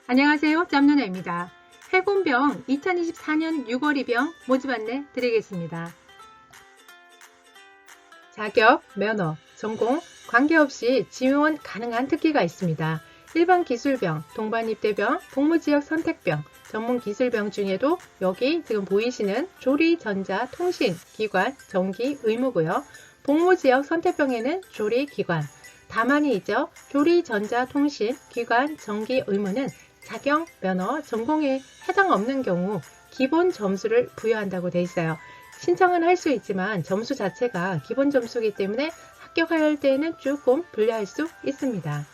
안녕하세요. 짬누나입니다. 해군병 2024년 6월 입영 모집 안내 드리겠습니다. 자격, 면허, 전공 관계없이 지원 가능한 특기가 있습니다. 일반 기술병, 동반입대병, 복무지역 선택병, 전문기술병 중에도 여기 지금 보이시는 조리, 전자, 통신, 기관, 전기, 의무고요. 복무지역 선택병에는 조리, 기관, 다만이 있죠. 조리, 전자, 통신, 기관, 전기, 의무는 자격, 면허, 전공에 해당 없는 경우 기본 점수를 부여한다고 되어 있어요. 신청은 할 수 있지만 점수 자체가 기본 점수이기 때문에 합격할 때에는 조금 불리할 수 있습니다.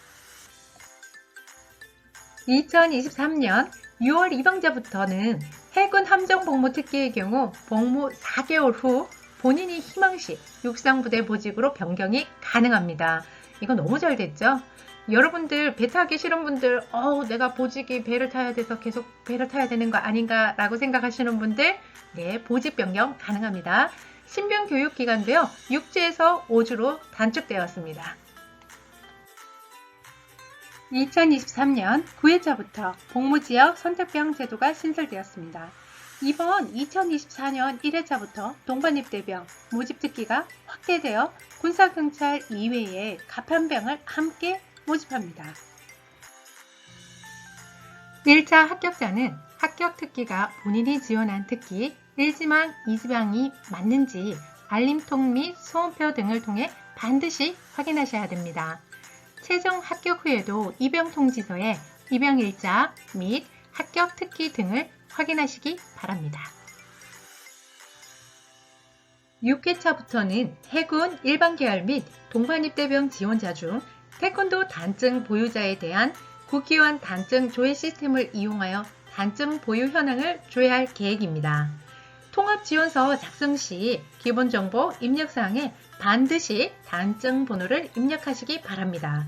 2023년 6월 입영자부터는 해군 함정복무 특기의 경우 복무 4개월 후 본인이 희망시 육상부대 보직으로 변경이 가능합니다. 이거 너무 잘 됐죠? 여러분들 배 타기 싫은 분들 내가 보직이 배를 타야 돼서 계속 배를 타야 되는 거 아닌가 라고 생각하시는 분들 네, 보직 변경 가능합니다. 신병 교육 기간도요 6주에서 5주로 단축되었습니다. 2023년 9회차부터 복무지역 선택병 제도가 신설되었습니다. 이번 2024년 1회차부터 동반입대병 모집특기가 확대되어 군사경찰 이외에 갑판병을 함께 모집합니다. 1차 합격자는 합격 특기가 본인이 지원한 특기 1지망, 2지망이 맞는지 알림통 및 소원표 등을 통해 반드시 확인하셔야 됩니다. 최종 합격 후에도 입영통지서에 입영일자 및 합격 특기 등을 확인하시기 바랍니다. 6회차부터는 해군 일반 계열 및 동반입대병 지원자 중 태권도 단증 보유자에 대한 국기원 단증 조회 시스템을 이용하여 단증 보유 현황을 조회할 계획입니다. 통합지원서 작성 시 기본정보 입력사항에 반드시 단증 번호를 입력하시기 바랍니다.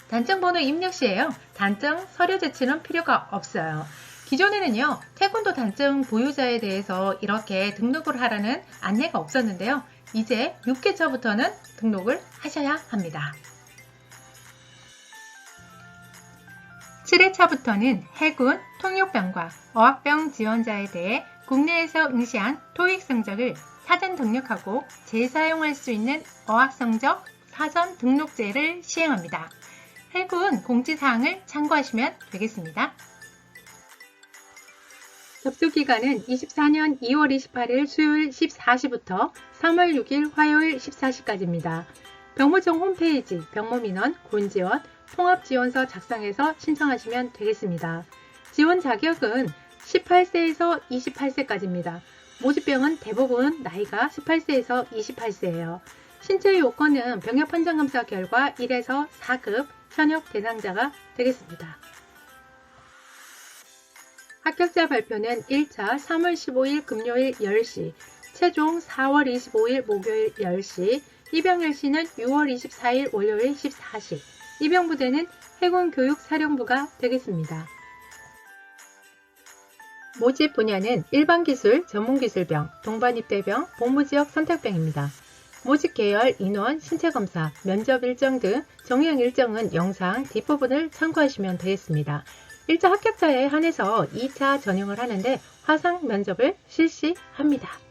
단증 번호 입력 시에요. 단증 서류 제출은 필요가 없어요. 기존에는요, 태권도 단증 보유자에 대해서 이렇게 등록을 하라는 안내가 없었는데요. 이제 6회차부터는 등록을 하셔야 합니다. 7회차부터는 해군 통역병과 어학병 지원자에 대해 국내에서 응시한 토익 성적을 사전 등록하고 재사용할 수 있는 어학성적 사전 등록제를 시행합니다. 해군 공지사항을 참고하시면 되겠습니다. 접수기간은 24년 2월 28일 수요일 14시부터 3월 6일 화요일 14시까지입니다. 병무청 홈페이지 병무민원, 군지원, 통합지원서 작성해서 신청하시면 되겠습니다. 지원 자격은 18세에서 28세까지입니다. 모집병은 대부분 나이가 18세에서 28세예요. 신체 요건은 병역 판정검사 결과 1에서 4급 현역 대상자가 되겠습니다. 합격자 발표는 1차 3월 15일 금요일 10시, 최종 4월 25일 목요일 10시, 입영일시는 6월 24일 월요일 14시, 입영부대는 해군교육사령부가 되겠습니다. 모집 분야는 일반기술, 전문기술병, 동반입대병, 복무지역 선택병입니다. 모집 계열, 인원, 신체검사, 면접 일정 등 정형 일정은 영상 뒷부분을 참고하시면 되겠습니다. 1차 합격자에 한해서 2차 전형을 하는데 화상 면접을 실시합니다.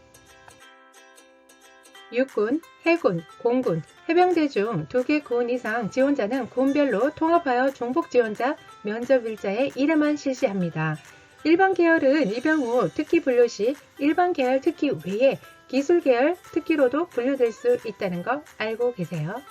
육군, 해군, 공군, 해병대 중 2개 군 이상 지원자는 군별로 통합하여 종복 지원자 면접 일자에 1회만 실시합니다. 일반 계열은 입영 후 특기 분류 시 일반 계열 특기 외에 기술 계열 특기로도 분류될 수 있다는 거 알고 계세요?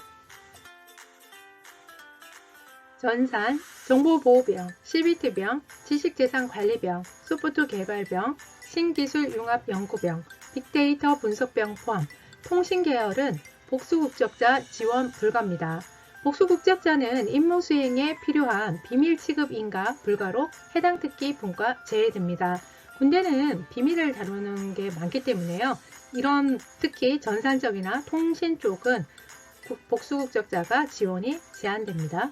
전산, 정보보호병, CBT병, 지식재산관리병, 소프트 개발병, 신기술융합연구병, 빅데이터 분석병 포함 통신계열은 복수국적자 지원 불가입니다. 복수국적자는 임무 수행에 필요한 비밀 취급 인가 불가로 해당 특기 분과 제외됩니다. 군대는 비밀을 다루는 게 많기 때문에요. 이런 특히 전산적이나 통신 쪽은 복수국적자가 지원이 제한됩니다.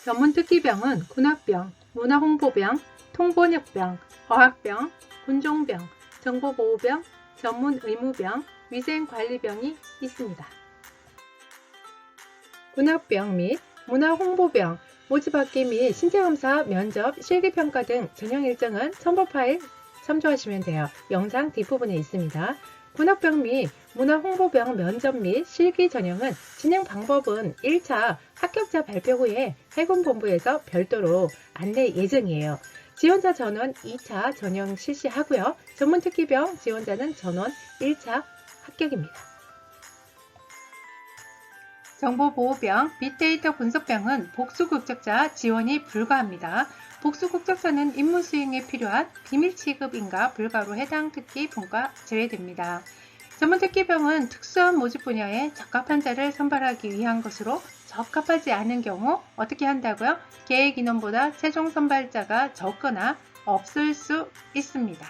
전문특기병은 군학병, 문화홍보병, 통번역병, 어학병, 군종병, 정보보호병, 전문의무병, 위생관리병이 있습니다. 군학병 및 문화홍보병, 모집받기 및 신체검사, 면접, 실기평가 등 전형 일정은 첨부 파일 참조하시면 돼요. 영상 뒷부분에 있습니다. 문학병 및 문화홍보병 면접 및 실기 전형은 진행 방법은 1차 합격자 발표 후에 해군본부에서 별도로 안내 예정이에요. 지원자 전원 2차 전형 실시하고요. 전문특기병 지원자는 전원 1차 합격입니다. 정보보호병, 빅데이터 분석병은 복수국적자 지원이 불가합니다. 복수국적자는 임무 수행에 필요한 비밀 취급인가 불가로 해당 특기 분과 제외됩니다. 전문특기병은 특수한 모집 분야에 적합한 자를 선발하기 위한 것으로 적합하지 않은 경우 어떻게 한다고요? 계획 인원보다 최종 선발자가 적거나 없을 수 있습니다.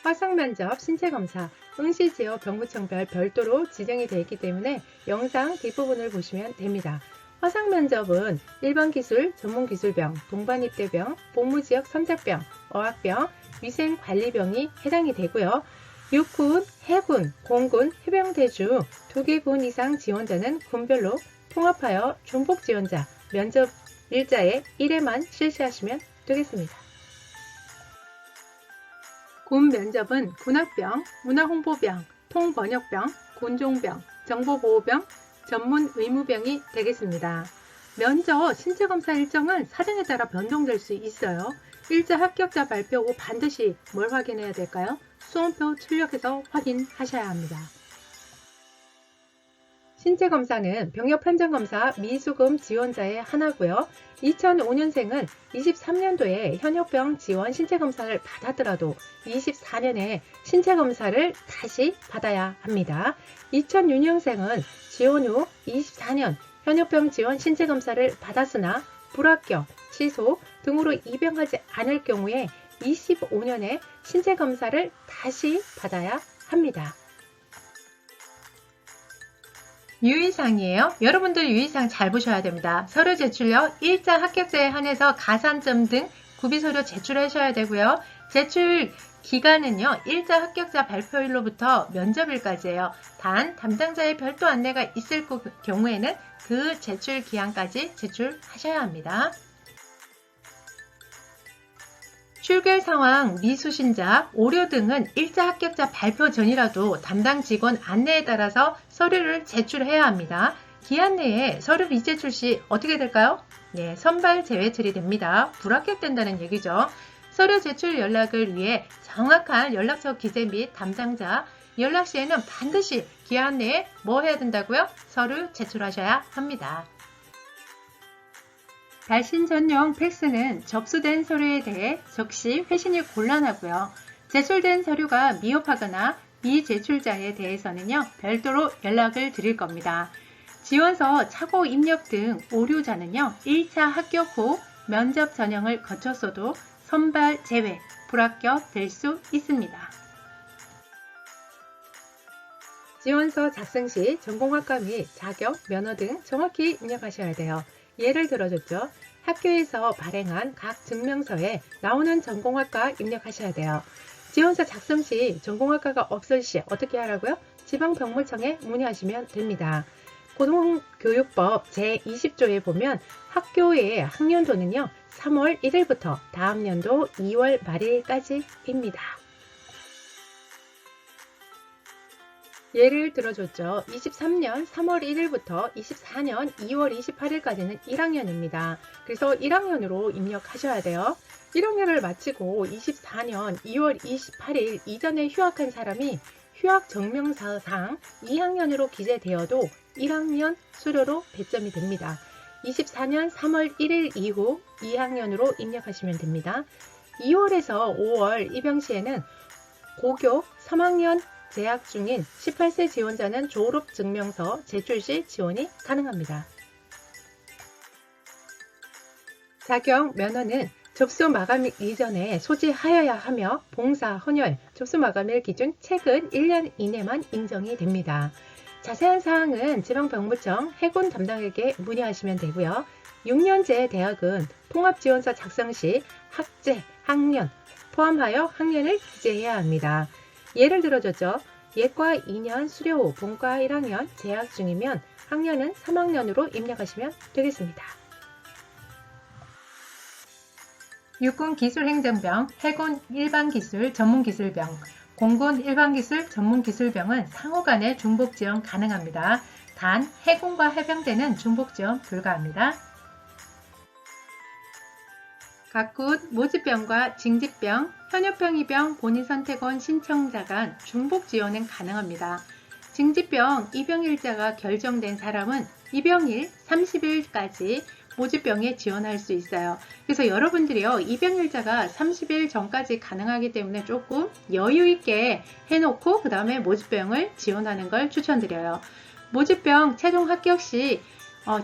화상면접, 신체검사, 응시지역 병무청별 별도로 지정이 되어 있기 때문에 영상 뒷부분을 보시면 됩니다. 화상면접은 일반 기술, 전문기술병, 동반입대병, 복무지역 선택병, 어학병, 위생관리병이 해당이 되고요. 육군, 해군, 공군, 해병대주 2개 군 이상 지원자는 군별로 통합하여 중복 지원자, 면접 일자에 1회만 실시하시면 되겠습니다. 군 면접은 군학병, 문화홍보병, 통번역병, 군종병, 정보보호병, 전문의무병이 되겠습니다. 면접 신체검사 일정은 사정에 따라 변동될 수 있어요. 1차 합격자 발표 후 반드시 뭘 확인해야 될까요? 수험표 출력해서 확인하셔야 합니다. 신체검사는 병역판정검사 미수금 지원자의 하나고요. 2005년생은 23년도에 현역병 지원 신체검사를 받았더라도 24년에 신체검사를 다시 받아야 합니다. 2006년생은 지원 후 24년 현역병 지원 신체검사를 받았으나 불합격, 취소 등으로 입영하지 않을 경우에 25년에 신체검사를 다시 받아야 합니다. 유의사항이에요. 여러분들 유의사항 잘 보셔야 됩니다. 서류 제출력 1차 합격자에 한해서 가산점 등 구비서류 제출하셔야 되고요. 제출 기간은요. 1차 합격자 발표일로부터 면접일까지예요. 단 담당자의 별도 안내가 있을 경우에는 그 제출 기한까지 제출하셔야 합니다. 출결 상황, 미수신자, 오류 등은 1차 합격자 발표 전이라도 담당 직원 안내에 따라서 서류를 제출해야 합니다. 기한 내에 서류 미제출 시 어떻게 될까요? 네, 선발 제외 처리됩니다. 불합격된다는 얘기죠. 서류 제출 연락을 위해 정확한 연락처 기재 및 담당자 연락 시에는 반드시 기한 내에 뭐 해야 된다고요? 서류 제출하셔야 합니다. 발신 전용 팩스는 접수된 서류에 대해 적시 회신이 곤란하고요. 제출된 서류가 미흡하거나 미제출자에 대해서는요, 별도로 연락을 드릴 겁니다. 지원서 착오 입력 등 오류자는요, 1차 합격 후 면접 전형을 거쳤어도 선발 제외, 불합격 될 수 있습니다. 지원서 작성 시 전공학과 및 자격, 면허 등 정확히 입력하셔야 돼요. 예를 들어줬죠. 학교에서 발행한 각 증명서에 나오는 전공학과 입력하셔야 돼요. 지원서 작성 시 전공학과가 없을 시 어떻게 하라고요? 지방병무청에 문의하시면 됩니다. 고등교육법 제20조에 보면 학교의 학년도는요. 3월 1일부터 다음 연도 2월 말일까지입니다. 예를 들어줬죠. 23년 3월 1일부터 24년 2월 28일까지는 1학년입니다. 그래서 1학년으로 입력하셔야 돼요. 1학년을 마치고 24년 2월 28일 이전에 휴학한 사람이 휴학 증명서상 2학년으로 기재되어도 1학년 수료로 배점이 됩니다. 24년 3월 1일 이후 2학년으로 입력하시면 됩니다. 2월에서 5월 입영 시에는 고교 3학년 재학 중인 18세 지원자는 졸업증명서 제출 시 지원이 가능합니다. 자격 면허는 접수 마감 이전에 소지하여야 하며 봉사, 헌혈, 접수 마감일 기준 최근 1년 이내만 인정이 됩니다. 자세한 사항은 지방병무청 해군 담당에게 문의하시면 되고요. 6년제 대학은 통합지원서 작성 시 학제, 학년 포함하여 학년을 기재해야 합니다. 예를 들어줬죠. 예과 2년, 수료 후 본과 1학년 재학 중이면 학년은 3학년으로 입력하시면 되겠습니다. 육군 기술행정병, 해군 일반기술 전문기술병, 공군 일반기술 전문기술병은 상호 간의 중복 지원 가능합니다. 단 해군과 해병대는 중복 지원 불가합니다. 각군 모집병과 징집병, 현역병 입영 본인 선택원 신청자 간 중복 지원은 가능합니다. 징집병 입영일자가 결정된 사람은 입영일 30일까지 모집병에 지원할 수 있어요. 그래서 여러분들이요, 입영일자가 30일 전까지 가능하기 때문에 조금 여유 있게 해놓고 그 다음에 모집병을 지원하는 걸 추천드려요. 모집병 최종 합격 시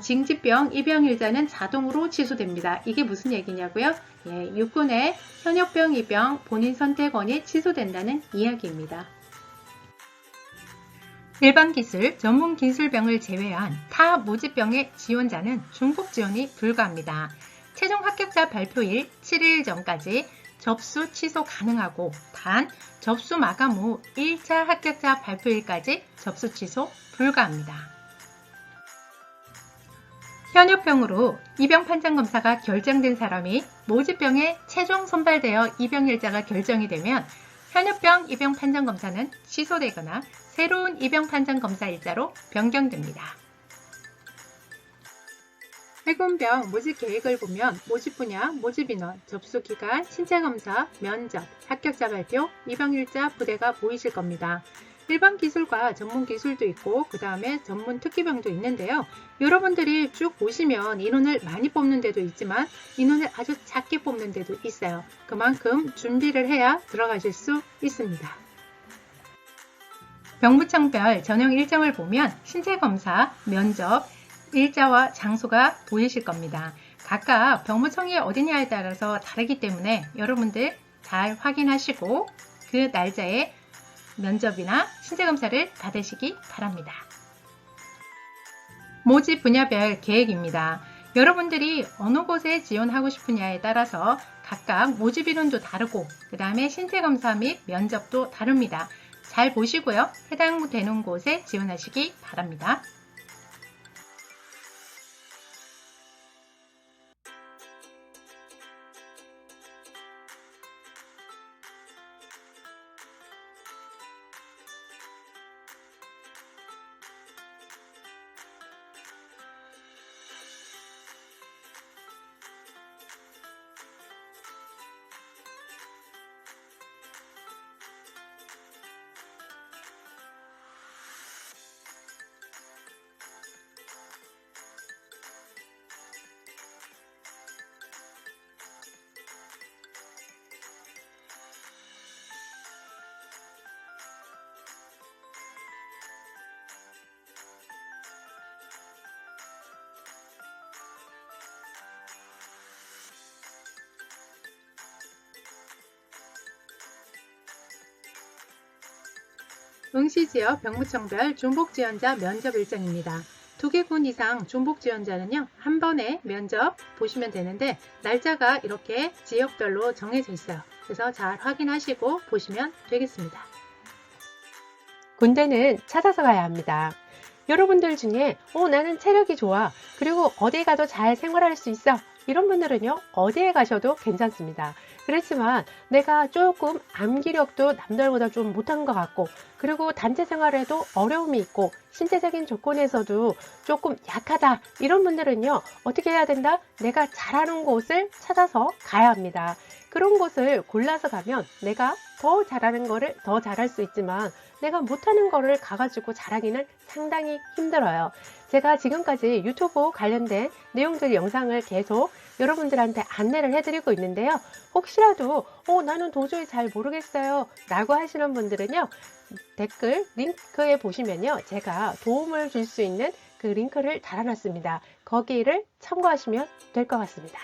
징집병 입영일자는 자동으로 취소됩니다. 이게 무슨 얘기냐고요? 예, 육군의 현역병 입영 본인 선택원이 취소된다는 이야기입니다. 일반기술, 전문기술병을 제외한 타 모집병의 지원자는 중복 지원이 불가합니다. 최종 합격자 발표일 7일 전까지 접수 취소 가능하고 단 접수 마감 후 1차 합격자 발표일까지 접수 취소 불가합니다. 현역병으로 입영 판정검사가 결정된 사람이 모집병에 최종 선발되어 입영일자가 결정이 되면 현역병 입영 판정검사는 취소되거나 새로운 입영 판정검사 일자로 변경됩니다. 해군병 모집 계획을 보면 모집 분야, 모집 인원, 접수 기간, 신체검사, 면접, 합격자 발표, 입영일자 부대가 보이실 겁니다. 일반 기술과 전문 기술도 있고 그 다음에 전문 특기병도 있는데요. 여러분들이 쭉 보시면 인원을 많이 뽑는 데도 있지만 인원을 아주 작게 뽑는 데도 있어요. 그만큼 준비를 해야 들어가실 수 있습니다. 병무청별 전형 일정을 보면 신체검사, 면접, 일자와 장소가 보이실 겁니다. 각각 병무청이 어디냐에 따라서 다르기 때문에 여러분들 잘 확인하시고 그 날짜에 면접이나 신체검사를 받으시기 바랍니다. 모집 분야별 계획입니다. 여러분들이 어느 곳에 지원하고 싶으냐에 따라서 각각 모집 인원도 다르고 그 다음에 신체검사 및 면접도 다릅니다. 잘 보시고요. 해당되는 곳에 지원하시기 바랍니다. 응시지역 병무청별 중복지원자 면접 일정입니다. 2개 군 이상 중복지원자는요, 한 번에 면접 보시면 되는데 날짜가 이렇게 지역별로 정해져 있어요. 그래서 잘 확인하시고 보시면 되겠습니다. 군대는 찾아서 가야 합니다. 여러분들 중에 나는 체력이 좋아, 그리고 어디 가도 잘 생활할 수 있어, 이런 분들은요 어디에 가셔도 괜찮습니다. 그렇지만 내가 조금 암기력도 남들보다 좀 못한 것 같고, 그리고 단체 생활에도 어려움이 있고 신체적인 조건에서도 조금 약하다, 이런 분들은요 어떻게 해야 된다? 내가 잘하는 곳을 찾아서 가야 합니다. 그런 곳을 골라서 가면 내가 더 잘하는 거를 더 잘할 수 있지만 내가 못하는 거를 가가지고 잘하기는 상당히 힘들어요. 제가 지금까지 유튜브 관련된 내용들 영상을 계속 여러분들한테 안내를 해드리고 있는데요. 혹시라도 나는 도저히 잘 모르겠어요 라고 하시는 분들은요, 댓글 링크에 보시면요 제가 도움을 줄 수 있는 그 링크를 달아놨습니다. 거기를 참고하시면 될 것 같습니다.